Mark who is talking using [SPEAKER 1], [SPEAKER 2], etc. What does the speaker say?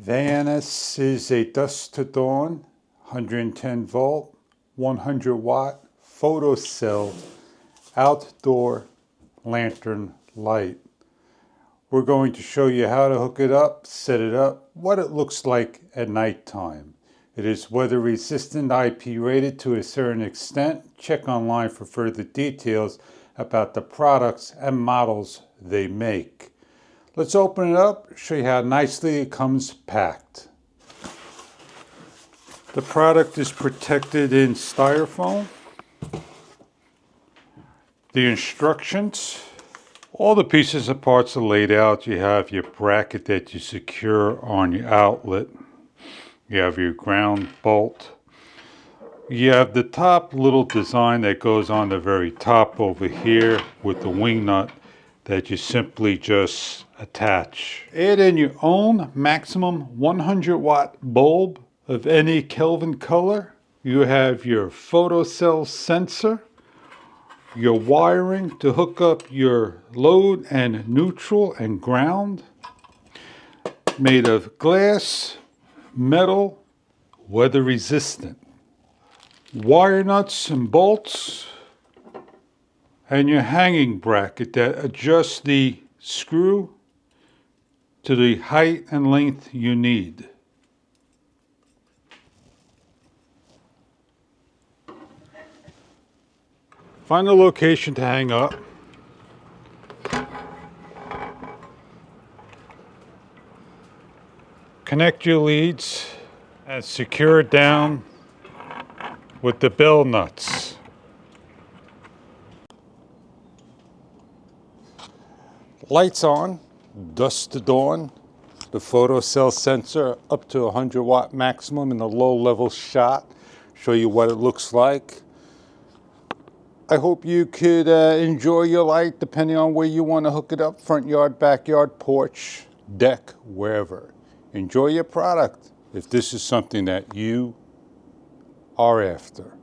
[SPEAKER 1] VIANIS is a dusk to dawn, 110 volt, 100 watt photocell outdoor lantern light. We're going to show you how to hook it up, set it up, what it looks like at nighttime. It is weather resistant, IP rated to a certain extent. Check online for further details about the products and models they make. Let's open it up, show you how nicely it comes packed. The product is protected in styrofoam. The instructions, all the pieces and parts are laid out. You have your bracket that you secure on your outlet. You have your ground bolt. You have the top little design that goes on the very top over here with the wing nut that you simply just attach. Add in your own maximum 100 watt bulb of any Kelvin color. You have your photocell sensor, your wiring to hook up your load and neutral and ground, made of glass, metal, weather resistant. Wire nuts and bolts, and your hanging bracket that adjusts the screw to the height and length you need. Find a location to hang up. Connect your leads and secure it down with the bell nuts. Lights on, dusk to dawn. The photocell sensor up to 100 watt maximum in the low level shot. Show you what it looks like. I hope you could enjoy your light depending on where you want to hook it up. Front yard, backyard, porch, deck, wherever. Enjoy your product if this is something that you are after.